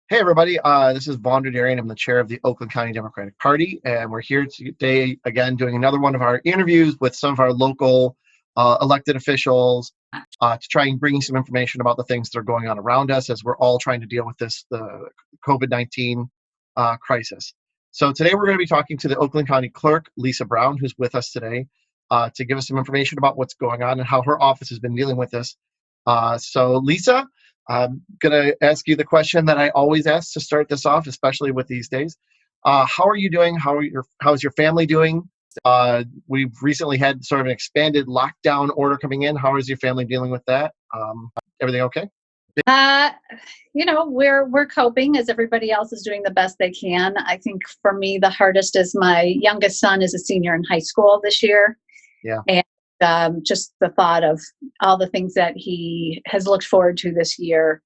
Hey, everybody. This is Vaughn Darian. I'm the chair of the Oakland County Democratic Party, and we're here today again doing another one of our interviews with some of our local elected officials to try and bring you some information about the things that are going on around us as we're all trying to deal with the COVID-19 crisis. So today we're going to be talking to the Oakland County Clerk, Lisa Brown, who's with us today to give us some information about what's going on and how her office has been dealing with this. So Lisa, I'm going to ask you the question that I always ask to start this off, especially with these days. How are you doing? How's your family doing? We've recently had sort of an expanded lockdown order coming in. How is your family dealing with that? Everything okay? Uh, we're coping as everybody else is doing the best they can. I think for me, the hardest is my youngest son is a senior in high school this year. Yeah. And just the thought of all the things that he has looked forward to this year,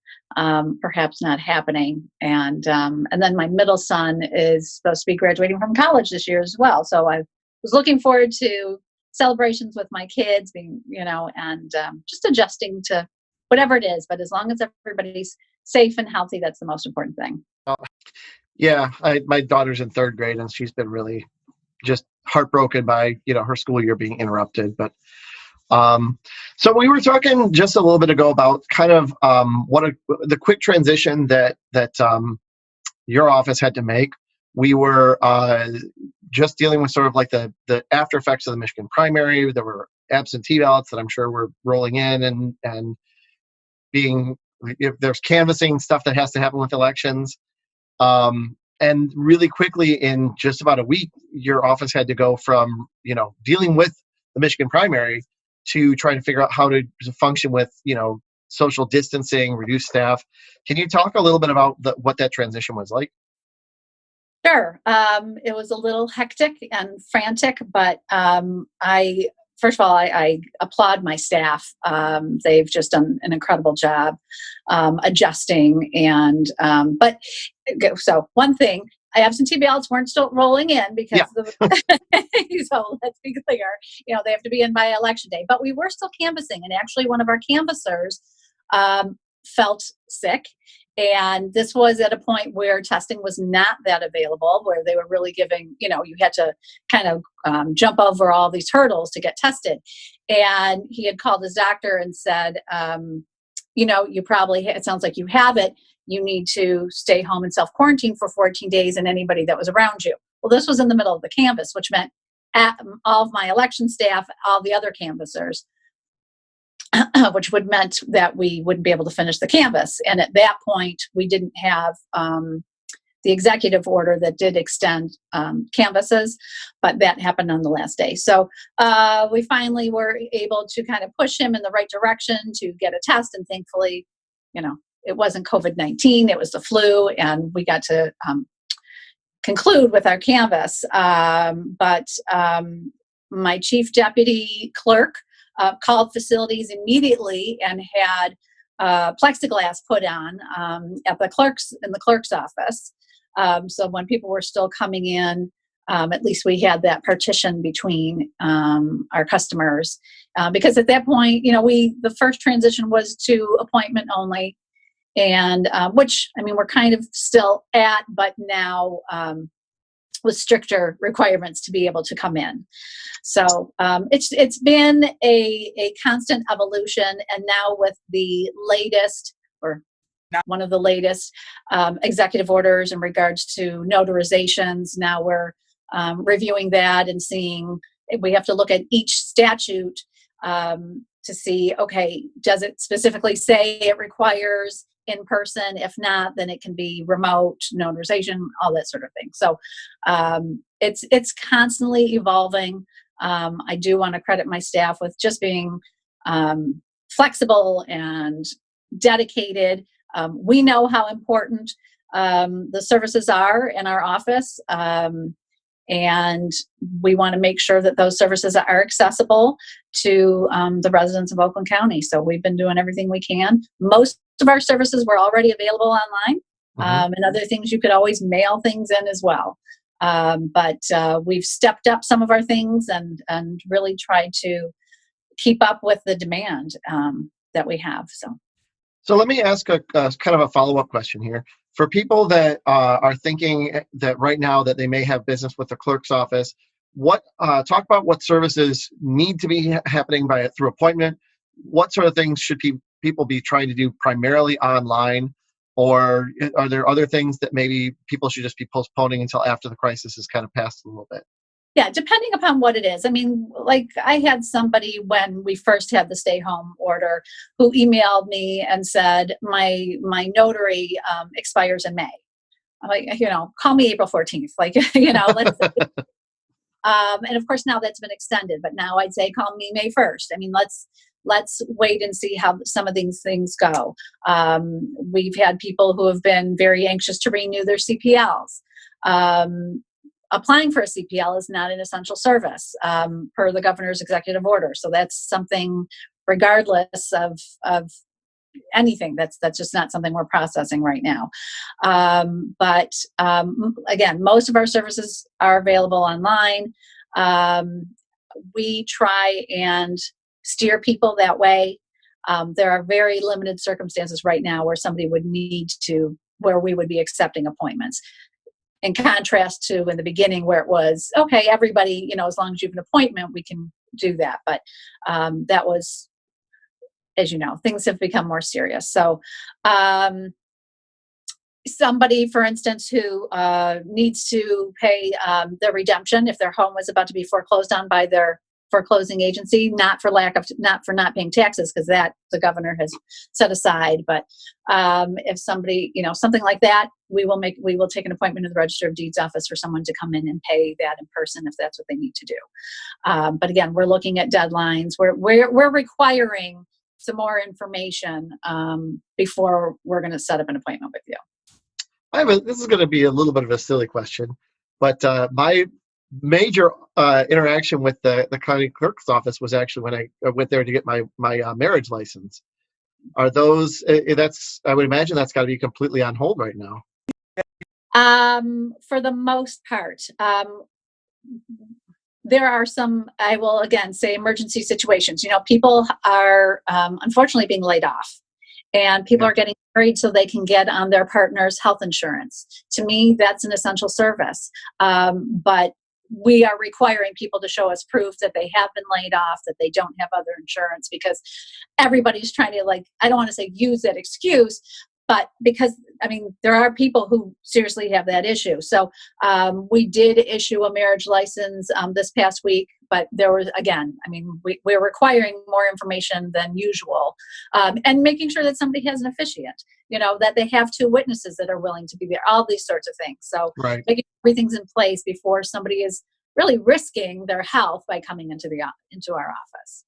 perhaps not happening. And then my middle son is supposed to be graduating from college this year as well. So I was looking forward to celebrations with my kids and just adjusting to whatever it is. But as long as everybody's safe and healthy, that's the most important thing. Yeah, my daughter's in third grade, and she's been really just heartbroken by her school year being interrupted. But so we were talking just a little bit ago about kind of the quick transition that your office had to make. We were just dealing with sort of like the after effects of the Michigan primary. There were absentee ballots that I'm sure were rolling in and being, if there's canvassing stuff that has to happen with elections. And really quickly, in just about a week, your office had to go from, dealing with the Michigan primary to trying to figure out how to function with, social distancing, reduced staff. Can you talk a little bit about what that transition was like? Sure. It was a little hectic and frantic, but first of all, I applaud my staff. They've just done an incredible job adjusting. So one thing, absentee ballots weren't still rolling in because so let's be clear, they have to be in by election day. But we were still canvassing, and actually one of our canvassers felt sick. And this was at a point where testing was not that available, where they were really giving, you had to kind of jump over all these hurdles to get tested. And he had called his doctor and said, you probably, it sounds like you have it. You need to stay home and self-quarantine for 14 days and anybody that was around you. Well, this was in the middle of the canvass, which meant all of my election staff, all the other canvassers, which would meant that we wouldn't be able to finish the canvass. And at that point, we didn't have the executive order that did extend canvasses, but that happened on the last day. So we finally were able to kind of push him in the right direction to get a test. And thankfully, it wasn't COVID-19, it was the flu, and we got to conclude with our canvass. But my chief deputy clerk called facilities immediately and had plexiglass put on in the clerk's office. So when people were still coming in, at least we had that partition between our customers. Because at that point, the first transition was to appointment only, and which, we're kind of still at, but now with stricter requirements to be able to come in. So it's been a constant evolution, and now with the latest, or one of the latest executive orders in regards to notarizations, now we're reviewing that and seeing, we have to look at each statute to see, okay, does it specifically say it requires in person? If not, then it can be remote notarization, all that sort of thing. So it's constantly evolving. I do want to credit my staff with just being flexible and dedicated. We know how important the services are in our office, and we want to make sure that those services are accessible to the residents of Oakland County. So we've been doing everything we can. Most of our services were already available online, and other things you could always mail things in as well. But we've stepped up some of our things and really tried to keep up with the demand that we have. So let me ask a kind of a follow-up question here. For people that are thinking that right now that they may have business with the clerk's office, what talk about what services need to be happening through appointment. What sort of things should people be trying to do primarily online, or are there other things that maybe people should just be postponing until after the crisis has kind of passed a little bit? Yeah, depending upon what it is. I mean, like I had somebody when we first had the stay home order who emailed me and said, my notary expires in May. I'm like, call me April 14th. Like, let's, and of course now that's been extended, but now I'd say call me May 1st. I mean, let's wait and see how some of these things go. We've had people who have been very anxious to renew their CPLs. Applying for a CPL is not an essential service per the governor's executive order. So that's something, regardless of anything, that's just not something we're processing right now. But again, most of our services are available online. We try and steer people that way. There are very limited circumstances right now where somebody would where we would be accepting appointments. In contrast to in the beginning where it was, okay, everybody, as long as you have an appointment, we can do that. But that was, as you know, things have become more serious. So somebody, for instance, who needs to pay their redemption if their home was about to be foreclosed on by their foreclosing agency, not for not paying taxes, because that the governor has set aside. But if somebody, something like that, we will take an appointment in the Register of Deeds office for someone to come in and pay that in person if that's what they need to do. But again, we're looking at deadlines. We're requiring some more information before we're going to set up an appointment with you. This is going to be a little bit of a silly question, but my major interaction with the county clerk's office was actually when I went there to get my marriage license. Are those? I would imagine that's got to be completely on hold right now. For the most part, there are some, I will again say, emergency situations. People are unfortunately being laid off. And people are getting married so they can get on their partner's health insurance. To me, that's an essential service. But we are requiring people to show us proof that they have been laid off, that they don't have other insurance, because everybody's trying to, I don't want to say use that excuse, but because, there are people who seriously have that issue. So we did issue a marriage license this past week, but there was, again, we're requiring more information than usual, and making sure that somebody has an officiant, that they have two witnesses that are willing to be there, all these sorts of things. So making sure everything's in place before somebody is really risking their health by coming into our office.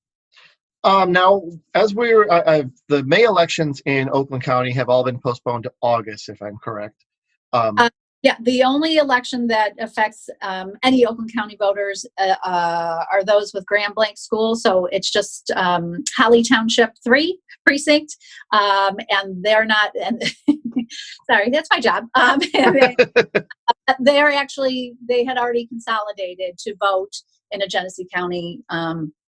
Now, as the May elections in Oakland County have all been postponed to August, if I'm correct. Yeah, the only election that affects any Oakland County voters are those with Grand Blanc School. So it's just Holly Township 3 precinct, and they're not. And sorry, that's my job. They had already consolidated to vote in a Genesee County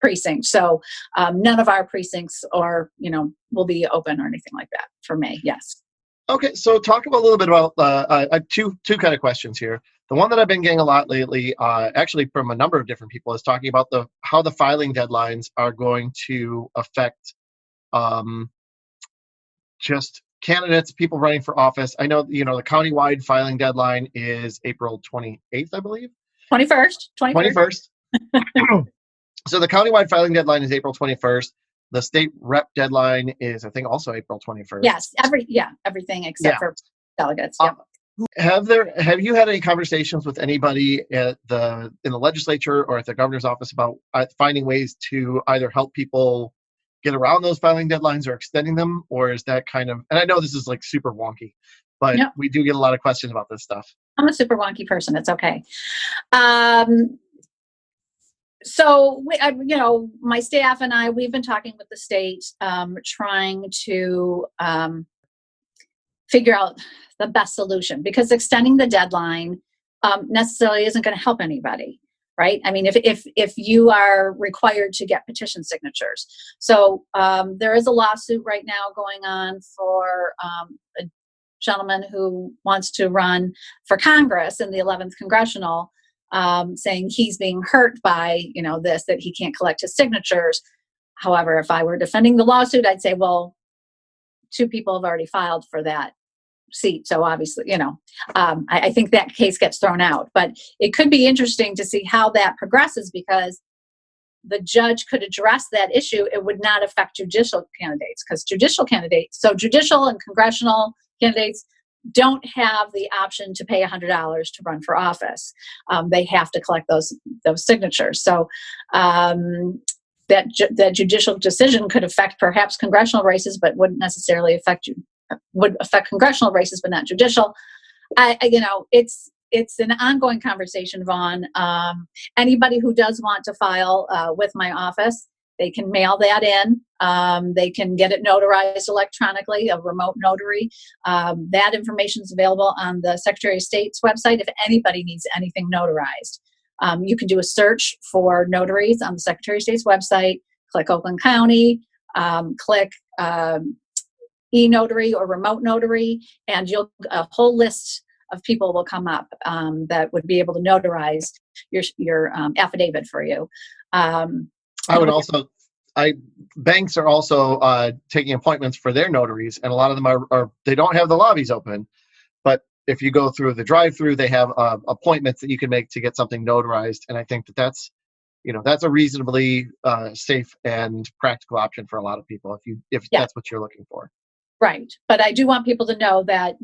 precinct. So none of our precincts will be open or anything like that for May. Yes. Okay, so talk a little bit about two kind of questions here. The one that I've been getting a lot lately, actually from a number of different people, is talking about how the filing deadlines are going to affect just candidates, people running for office. I know, the countywide filing deadline is April 28th, I believe. 21st. So the countywide filing deadline is April 21st. The state rep deadline is, I think, also April 21st. Yes, everything except for delegates. Yep. Have you had any conversations with anybody in the legislature or at the governor's office about finding ways to either help people get around those filing deadlines or extending them, or is that kind of? And I know this is super wonky, but we do get a lot of questions about this stuff. I'm a super wonky person. It's okay. So, my staff and I, we've been talking with the state, trying to figure out the best solution, because extending the deadline necessarily isn't going to help anybody, right? If you are required to get petition signatures. So there is a lawsuit right now going on for a gentleman who wants to run for Congress in the 11th congressional, saying he's being hurt by, this, that he can't collect his signatures. However, if I were defending the lawsuit, I'd say, well, two people have already filed for that seat. So obviously, I think that case gets thrown out. But it could be interesting to see how that progresses, because the judge could address that issue. It would not affect judicial candidates, because judicial and congressional candidates don't have the option to pay $100 to run for office. They have to collect those signatures. So that judicial decision could affect perhaps congressional races, but wouldn't necessarily would affect congressional races, but not judicial. It's an ongoing conversation, Vaughn. Anybody who does want to file with my office, they can mail that in. They can get it notarized electronically, a remote notary. That information is available on the Secretary of State's website if anybody needs anything notarized. You can do a search for notaries on the Secretary of State's website, click Oakland County, click e-notary or remote notary, and a whole list of people will come up that would be able to notarize your affidavit for you. Banks are also taking appointments for their notaries, and a lot of them are they don't have the lobbies open, but if you go through the drive-through, they have appointments that you can make to get something notarized. And I think that's a reasonably safe and practical option for a lot of people if that's what you're looking for. Right. But I do want people to know that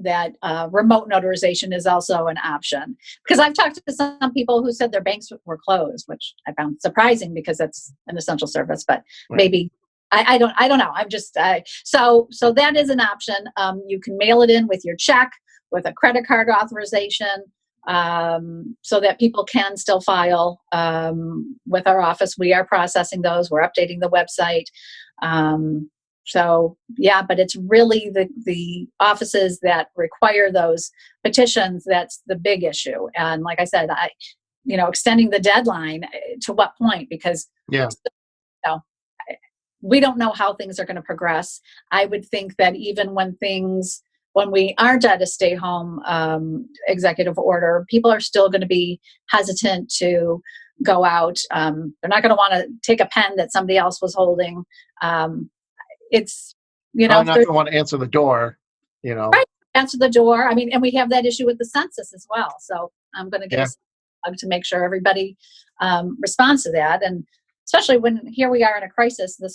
remote notarization is also an option, because I've talked to some people who said their banks were closed, which I found surprising because it's an essential service, but maybe I don't know. I'm just, so that is an option. You can mail it in with your check, with a credit card authorization, so that people can still file with our office. We are processing those. We're updating the website. But it's really the offices that require those petitions that's the big issue. And like I said, extending the deadline to what point? Because we don't know how things are going to progress. I would think that even when we aren't at a stay-home executive order, people are still going to be hesitant to go out. They're not going to want to take a pen that somebody else was holding. It's, I'm not going to want to answer the door, Right, answer the door. I mean, and we have that issue with the census as well. So I'm going to give us a hug to make sure everybody responds to that. And especially when here we are in a crisis, the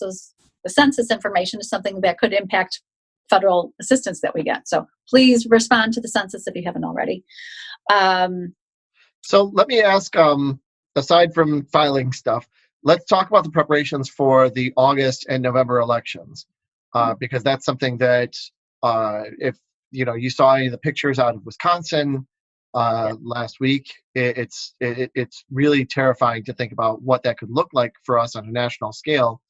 census information is something that could impact federal assistance that we get. So please respond to the census if you haven't already. So let me ask, aside from filing stuff, let's talk about the preparations for the August and November elections, because that's something that if you saw any of the pictures out of Wisconsin last week, it's really terrifying to think about what that could look like for us on a national scale.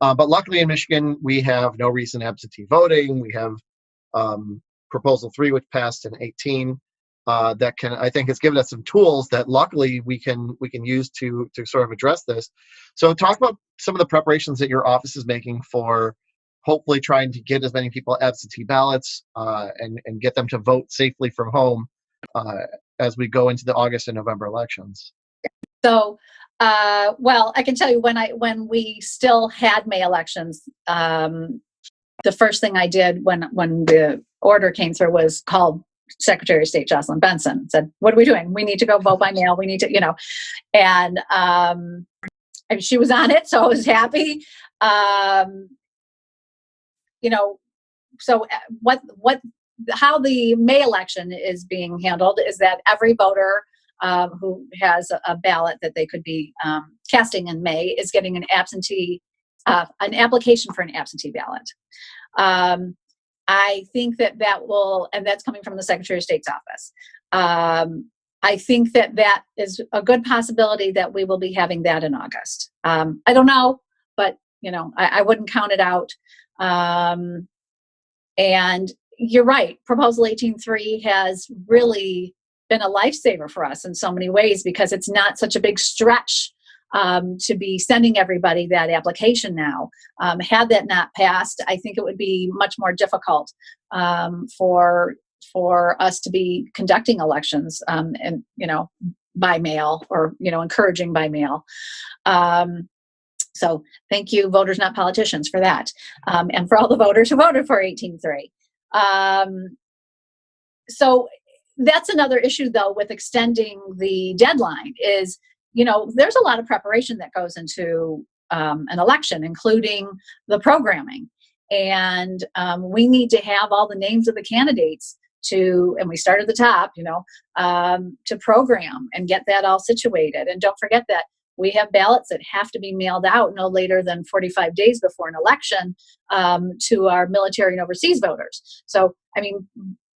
But luckily in Michigan, we have no recent absentee voting. We have Proposal 3, which passed in 2018. That I think has given us some tools that luckily we can use to sort of address this. So talk about some of the preparations that your office is making for hopefully trying to get as many people absentee ballots and get them to vote safely from home as we go into the August and November elections. So, I can tell you when we still had May elections, the first thing I did when the order came through was call Secretary of State Jocelyn Benson, said, "What are we doing? We need to go vote by mail. We need to, and she was on it, so I was happy. So how the May election is being handled is that every voter who has a ballot that they could be casting in May is getting an application for an absentee ballot. I think that will, and that's coming from the Secretary of State's office. I think that is a good possibility that we will be having that in August. I don't know, but I wouldn't count it out. And you're right. Proposal 18.3 has really been a lifesaver for us in so many ways, because it's not such a big stretch to be sending everybody that application now. Had that not passed, I think it would be much more difficult for for us to be conducting elections, and by mail, or encouraging by mail. So thank you, voters not politicians, for that, and for all the voters who voted for 18.3. So that's another issue, though, with extending the deadline is, there's a lot of preparation that goes into an election, including the programming. And we need to have all the names of the candidates and we start at the top, to program and get that all situated. And don't forget that we have ballots that have to be mailed out no later than 45 days before an election, to our military and overseas voters. So,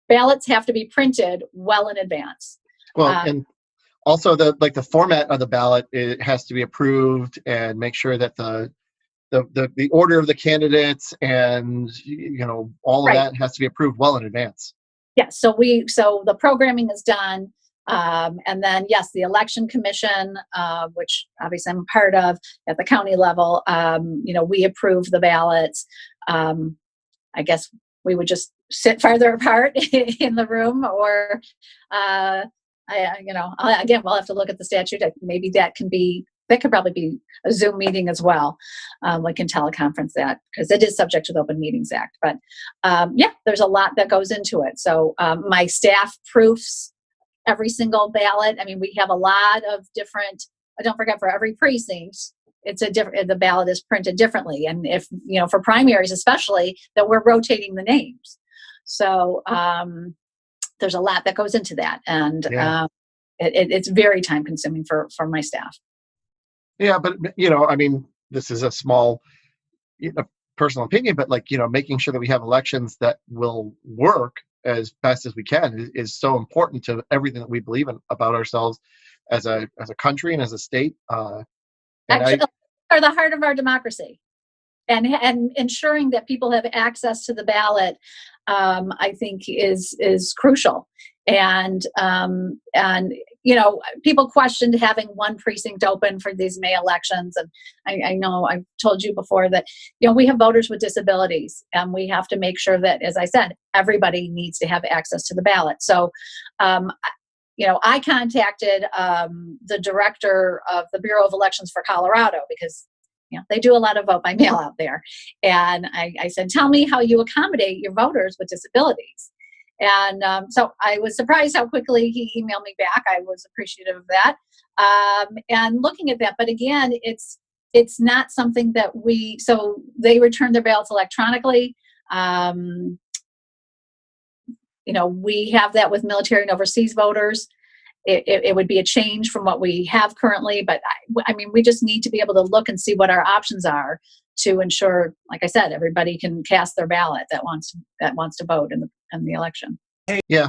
ballots have to be printed well in advance. Well, and also the format of the ballot, it has to be approved, and make sure that the order of the candidates and all of that has to be approved well in advance. Yes. So the programming is done. And then, yes, the election commission, which obviously I'm part of at the county level, we approve the ballots. I guess we would just sit farther apart in the room, or, again, we'll have to look at the statute. Maybe that could probably be a Zoom meeting as well. We can teleconference that, because it is subject to the Open Meetings Act. But there's a lot that goes into it. So my staff proofs every single ballot. We have a lot of different, don't forget, for every precinct, the ballot is printed differently. And if, for primaries especially, that we're rotating the names. So there's a lot that goes into that. And it's very time consuming for my staff. Yeah, but this is a small, personal opinion, but making sure that we have elections that will work as best as we can is so important to everything that we believe in about ourselves as a country and as a state. Actually, are the heart of our democracy, and ensuring that people have access to the ballot, I think is crucial. And people questioned having one precinct open for these May elections. And I know I've told you before that, we have voters with disabilities, and we have to make sure that, as I said, everybody needs to have access to the ballot. So, I contacted the director of the Bureau of Elections for Colorado, because they do a lot of vote by mail out there. And I said, tell me how you accommodate your voters with disabilities. And so I was surprised how quickly he emailed me back. I was appreciative of that. And looking at that, but again, it's not something that so they return their ballots electronically. We have that with military and overseas voters. It would be a change from what we have currently, but we just need to be able to look and see what our options are to ensure, like I said, everybody can cast their ballot that wants to vote in the election. Yeah,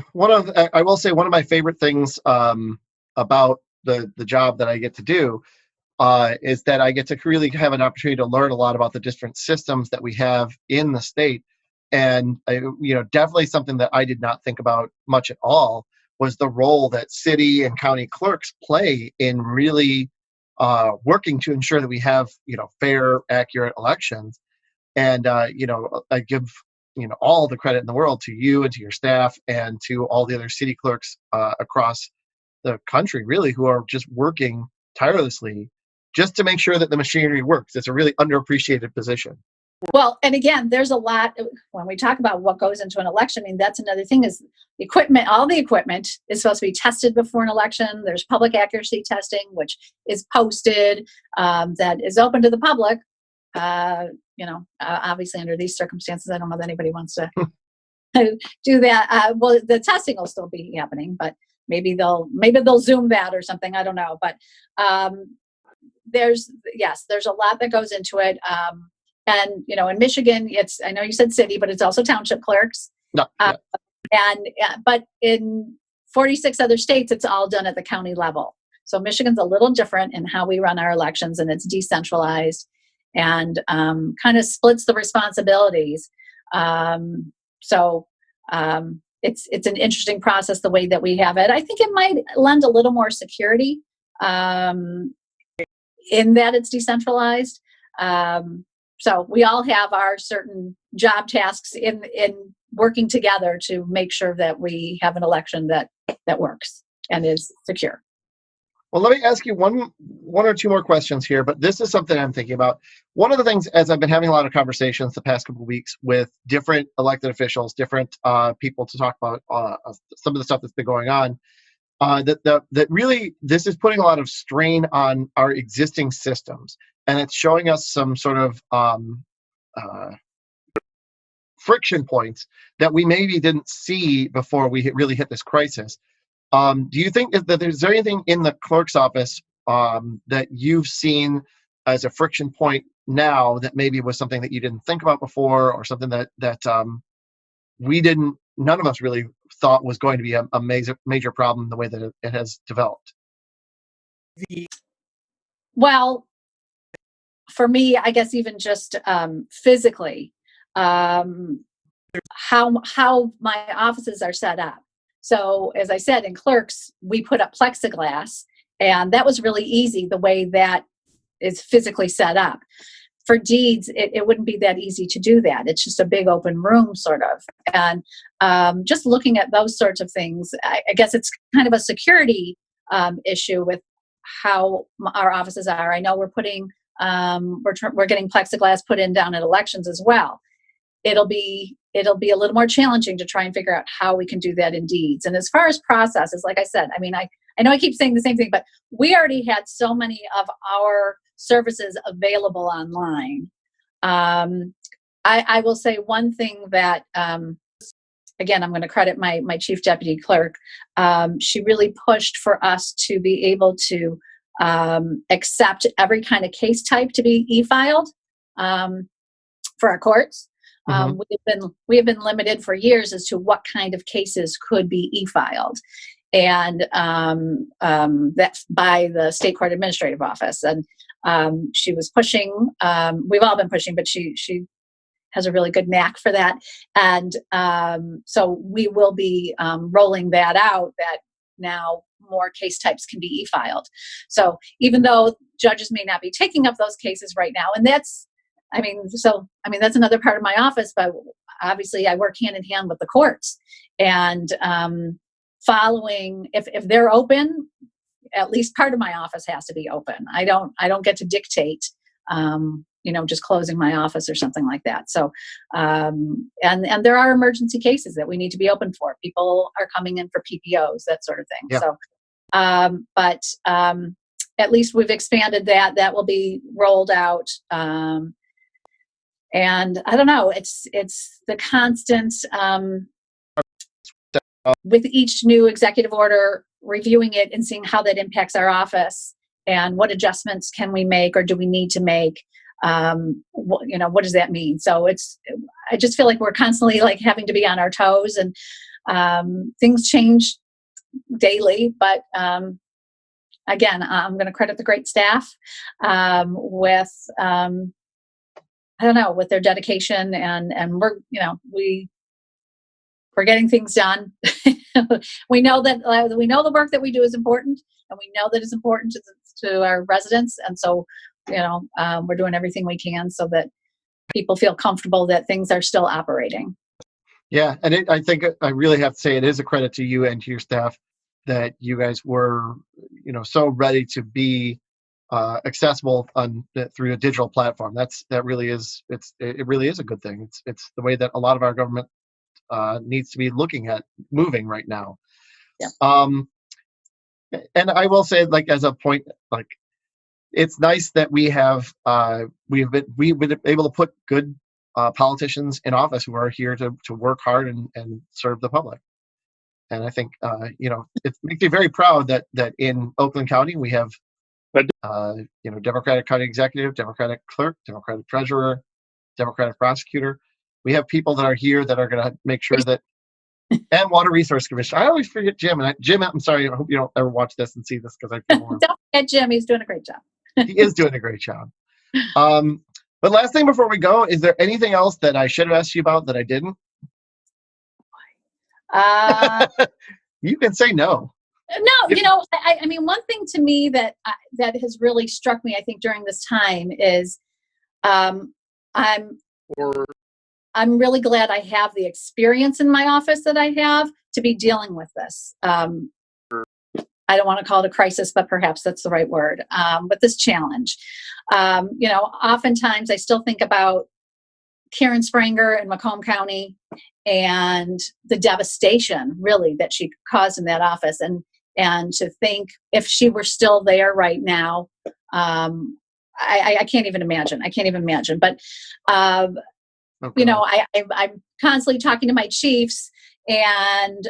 I will say one of my favorite things about the job that I get to do is that I get to really have an opportunity to learn a lot about the different systems that we have in the state. And definitely something that I did not think about much at all was the role that city and county clerks play in really working to ensure that we have fair, accurate elections. And I give all the credit in the world to you and to your staff and to all the other city clerks across the country, really, who are just working tirelessly just to make sure that the machinery works. It's a really underappreciated position. Well, and again, there's a lot when we talk about what goes into an election. That's another thing is the equipment. All the equipment is supposed to be tested before an election. There's public accuracy testing, which is posted, that is open to the public. Obviously under these circumstances, I don't know that anybody wants to do that. Well, the testing will still be happening, but maybe they'll Zoom that or something. I don't know, but there's a lot that goes into it. And in Michigan, I know you said city, but it's also township clerks. No, yeah. But in 46 other states, it's all done at the county level. So Michigan's a little different in how we run our elections, and it's decentralized and kind of splits the responsibilities. So it's an interesting process the way that we have it. I think it might lend a little more security in that it's decentralized. So we all have our certain job tasks in working together to make sure that we have an election that works and is secure. Well, let me ask you one or two more questions here, but this is something I'm thinking about. One of the things, as I've been having a lot of conversations the past couple of weeks with different elected officials, different people to talk about some of the stuff that's been going on, that really this is putting a lot of strain on our existing systems, and it's showing us some sort of friction points that we maybe didn't see before we really hit this crisis. Do you think that there's anything in the clerk's office that you've seen as a friction point now that maybe was something that you didn't think about before, or something that none of us really thought was going to be a major problem the way that it has developed? Well, for me, I guess even just physically, how my offices are set up. So as I said, in clerks, we put up plexiglass, and that was really easy the way that is physically set up. For deeds, it wouldn't be that easy to do that. It's just a big open room sort of. And just looking at those sorts of things, I guess it's kind of a security issue with how our offices are. I know we're putting, we're getting plexiglass put in down at elections as well. It'll be a little more challenging to try and figure out how we can do that in deeds. And as far as processes, like I said, I mean, I know I keep saying the same thing, but we already had so many of our services available online. I will say one thing that, again, I'm going to credit my chief deputy clerk. She really pushed for us to be able to accept every kind of case type to be e-filed for our courts. We have been limited for years as to what kind of cases could be e-filed, and that's by the state court administrative office. And she was pushing. We've all been pushing, but she has a really good knack for that. And so we will be rolling that out. That now more case types can be e-filed. So even though judges may not be taking up those cases right now, and that's that's another part of my office, but obviously I work hand in hand with the courts, and following, if they're open, at least part of my office has to be open. I don't get to dictate, just closing my office or something like that. So, and there are emergency cases that we need to be open for. People are coming in for PPOs, that sort of thing. Yeah. So, but at least we've expanded that. That will be rolled out. And I don't know, it's the constant, with each new executive order, reviewing it and seeing how that impacts our office and what adjustments can we make or do we need to make. What does that mean? So I just feel like we're constantly like having to be on our toes, and things change daily. But again, I'm going to credit the great staff with with their dedication, and we're getting things done. We know that the work that we do is important, and we know that it's important to our residents, and so we're doing everything we can so that people feel comfortable that things are still operating. Yeah, and I think I really have to say it is a credit to you and to your staff that you guys were, so ready to be accessible through a digital platform. It really is a good thing. It's the way that a lot of our government needs to be looking at moving right now. Yeah. And I will say, like, as a point, like, it's nice that we've been able to put good politicians in office who are here to work hard and serve the public. And I think it makes me very proud that in Oakland County we have Democratic county executive, Democratic clerk, Democratic treasurer, Democratic prosecutor. We have people that are here that are going to make sure that, and water resource commissioner. I always forget Jim. And Jim, I'm sorry. I hope you don't ever watch this and see this, because I feel more. Don't forget Jim. He's doing a great job. He is doing a great job. But last thing before we go, is there anything else that I should have asked you about that I didn't? You can say no. No, I mean, one thing to me that has really struck me, I think, during this time is, I'm really glad I have the experience in my office that I have to be dealing with this. I don't want to call it a crisis, but perhaps that's the right word, with this challenge. Oftentimes I still think about Karen Spranger in Macomb County and the devastation really that she caused in that office. And to think if she were still there right now, I can't even imagine. But, Okay. I'm constantly talking to my chiefs, and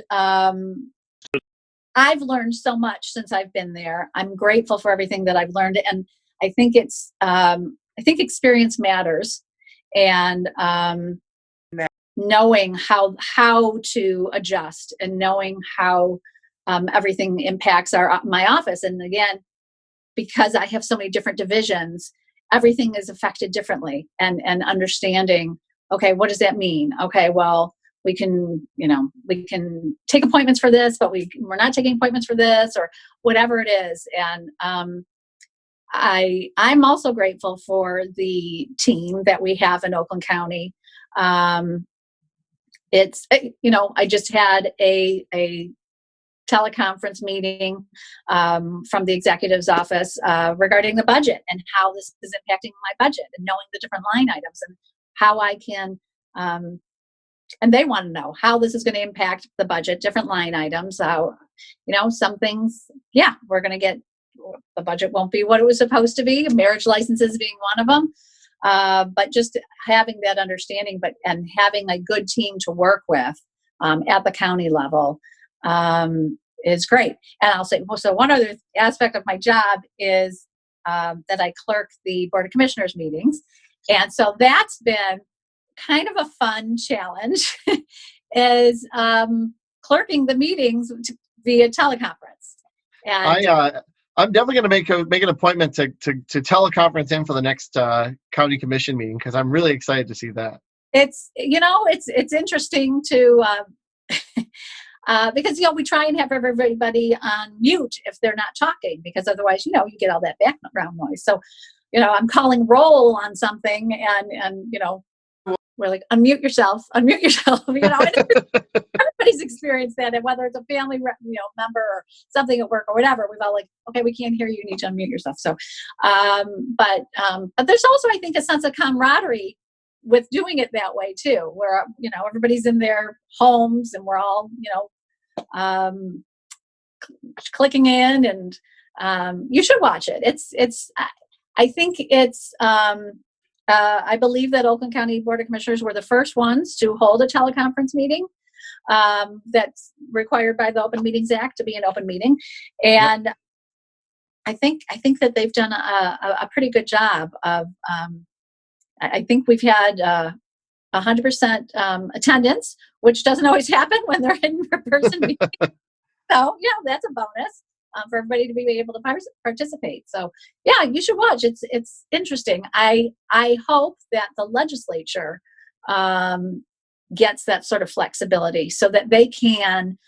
I've learned so much since I've been there. I'm grateful for everything that I've learned. And I think I think experience matters. And knowing how to adjust and knowing how everything impacts my office. And again, because I have so many different divisions, everything is affected differently. And understanding, okay, what does that mean? Okay, well, we can take appointments for this, but we're not taking appointments for this, or whatever it is. And I'm also grateful for the team that we have in Oakland County. I just had a teleconference meeting from the executive's office regarding the budget and how this is impacting my budget, and knowing the different line items and how I can, and they want to know how this is going to impact the budget, different line items. How, some things, we're going to get, the budget won't be what it was supposed to be, marriage licenses being one of them. But just having that understanding, and having a good team to work with at the county level is great. And I'll say, so one other aspect of my job is that I clerk the Board of Commissioners meetings. And so that's been kind of a fun challenge is clerking the meetings via teleconference. And I'm definitely going to make an appointment to teleconference in for the next county commission meeting, because I'm really excited to see that. It's interesting to because we try and have everybody on mute if they're not talking, because otherwise you get all that background noise. So I'm calling roll on something, and we're like, unmute yourself. Everybody's experienced that, and whether it's a family member or something at work or whatever, we've all like, okay, we can't hear you, need to unmute yourself. So but there's also, I think, a sense of camaraderie with doing it that way too, where everybody's in their homes and we're all clicking in, and you should watch it. I think it's I believe that Oakland County Board of Commissioners were the first ones to hold a teleconference meeting that's required by the Open Meetings Act to be an open meeting. And yep. I think that they've done a pretty good job of, I think we've had 100% attendance, which doesn't always happen when they're in person meetings. So, that's a bonus. For everybody to be able to participate. So you should watch. It's interesting. I hope that the legislature gets that sort of flexibility so that they can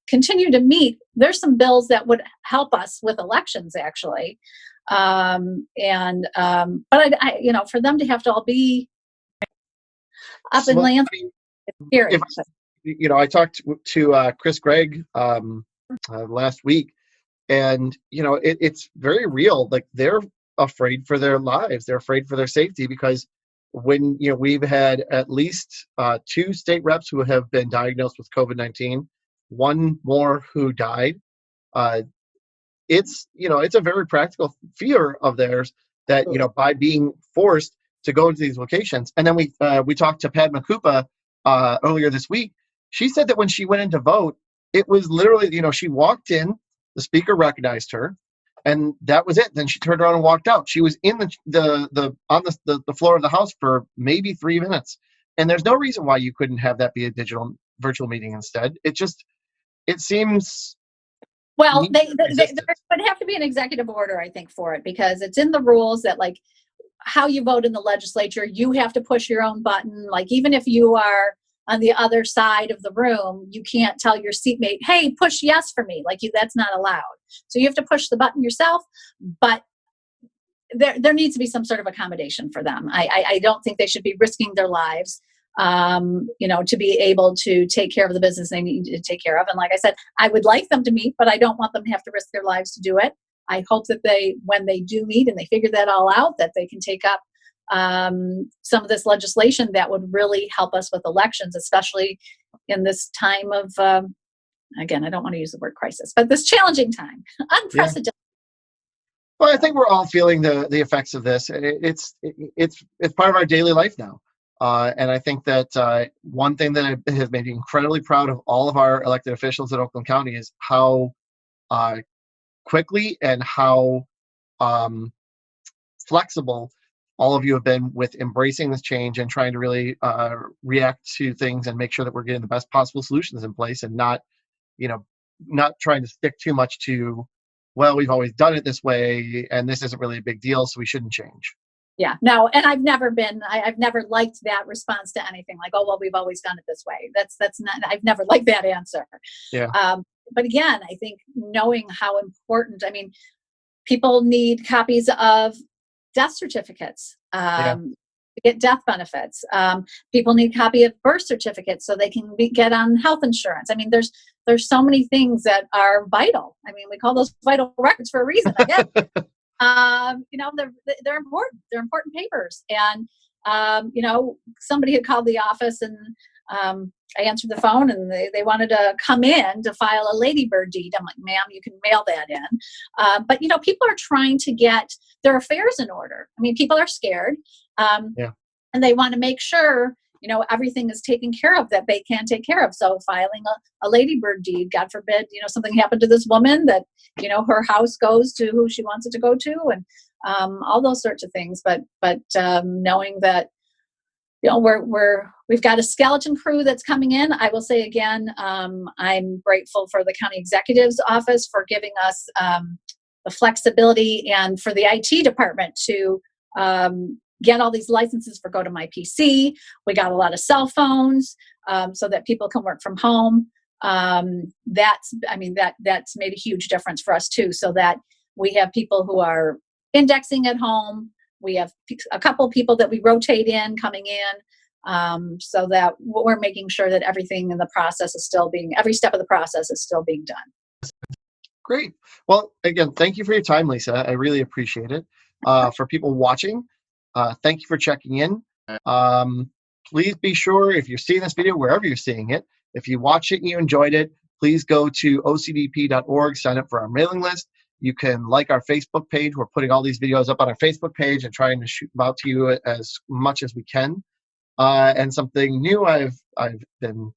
continue to meet. There's some bills that would help us with elections, actually. But I for them to have to all be up in Lansing. I talked to Chris Gregg last week. And, it's very real. Like, they're afraid for their lives. They're afraid for their safety, because when, we've had at least 2 state reps who have been diagnosed with COVID-19, one more who died. It's a very practical fear of theirs that, by being forced to go into these locations. And then we talked to Padma Kupa earlier this week. She said that when she went in to vote, it was literally, she walked in, the speaker recognized her, and that was it. Then she turned around and walked out. She was in the floor of the House for maybe 3 minutes. And there's no reason why you couldn't have that be a virtual meeting instead. It seems. Well, there would have to be an executive order, I think, for it, because it's in the rules that, like, how you vote in the legislature, you have to push your own button. Like, even if you are on the other side of the room, you can't tell your seatmate, hey, push yes for me. Like, that's not allowed. So you have to push the button yourself, but there needs to be some sort of accommodation for them. I don't think they should be risking their lives to be able to take care of the business they need to take care of. And like I said, I would like them to meet, but I don't want them to have to risk their lives to do it. I hope that when they do meet and they figure that all out, that they can take up some of this legislation that would really help us with elections, especially in this time of, again, I don't want to use the word crisis, but this challenging time, unprecedented. Yeah. Well, I think we're all feeling the effects of this. It's part of our daily life now. And I think that one thing that has made me incredibly proud of all of our elected officials in Oakland County is how quickly and how flexible all of you have been with embracing this change and trying to really react to things and make sure that we're getting the best possible solutions in place, and not trying to stick too much to, well, we've always done it this way and this isn't really a big deal, so we shouldn't change. Yeah, no, and I've never liked that response to anything like, oh, well, we've always done it this way. That's not, I've never liked that answer. Yeah. But again, I think knowing how important, people need copies of death certificates to get death benefits. People need a copy of birth certificates so they can get on health insurance. There's so many things that are vital. We call those vital records for a reason, I guess. They're important. They're important papers. And, somebody had called the office and I answered the phone and they wanted to come in to file a ladybird deed. I'm like, ma'am, you can mail that in. But people are trying to get their affairs in order. People are scared. And they want to make sure, everything is taken care of that they can take care of. So filing a ladybird deed, God forbid, something happened to this woman that, her house goes to who she wants it to go to, and all those sorts of things. But knowing that, we've got a skeleton crew that's coming in. I will say again, I'm grateful for the county executive's office for giving us the flexibility, and for the IT department to get all these licenses for Go to My PC. We got a lot of cell phones so that people can work from home. That's made a huge difference for us too, so that we have people who are indexing at home. We have a couple people that we rotate in coming in, so that we're making sure that everything in the process is every step of the process is still being done. Great. Well, again, thank you for your time, Lisa. I really appreciate it. For people watching, thank you for checking in. Please be sure, if you're seeing this video, wherever you're seeing it, if you watch it and you enjoyed it, please go to ocdp.org, sign up for our mailing list. You can like our Facebook page. We're putting all these videos up on our Facebook page and trying to shoot them out to you as much as we can. And something new I've been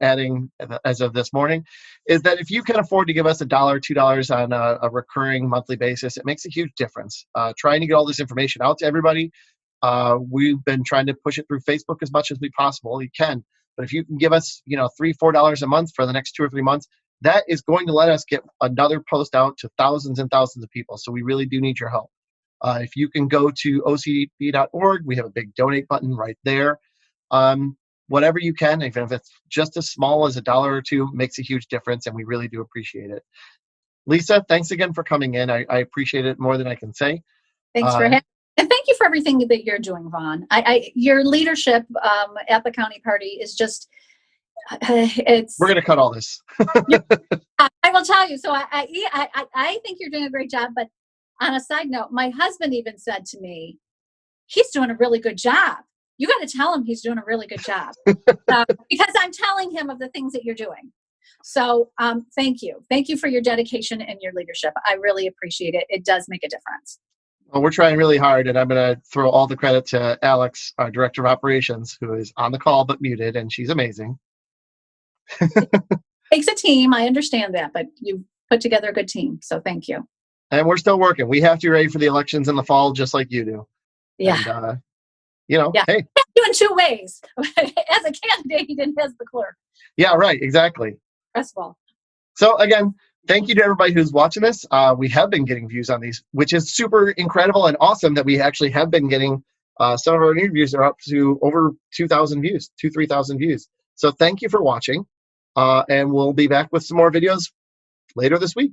adding as of this morning is that if you can afford to give us $1, $2 on a recurring monthly basis, it makes a huge difference. Trying to get all this information out to everybody. We've been trying to push it through Facebook as much as we possibly can. But if you can give us, $3, $4 a month for the next 2 or 3 months, that is going to let us get another post out to thousands and thousands of people. So we really do need your help. If you can go to ocdp.org, we have a big donate button right there. Whatever you can, even if it's just as small as $1 or $2, makes a huge difference, and we really do appreciate it. Lisa, thanks again for coming in. I appreciate it more than I can say. Thanks for having me. And thank you for everything that you're doing, Vaughn. Your leadership at the county party is just, we're going to cut all this. I will tell you. So I think you're doing a great job. But on a side note, my husband even said to me, he's doing a really good job. You got to tell him he's doing a really good job because I'm telling him of the things that you're doing. So thank you. Thank you for your dedication and your leadership. I really appreciate it. It does make a difference. Well, we're trying really hard, and I'm going to throw all the credit to Alex, our director of operations, who is on the call but muted, and she's amazing. It takes a team. I understand that, but you put together a good team. So thank you. And we're still working. We have to be ready for the elections in the fall, just like you do. Yeah. And, yeah. Hey. Do in 2 ways, as a candidate and as the clerk. Yeah, right. Exactly. Stressful. So again, thank you to everybody who's watching this. We have been getting views on these, which is super incredible and awesome that we actually have been getting some of our interviews are up to over 2,000 views, 3,000 views. So thank you for watching. And we'll be back with some more videos later this week.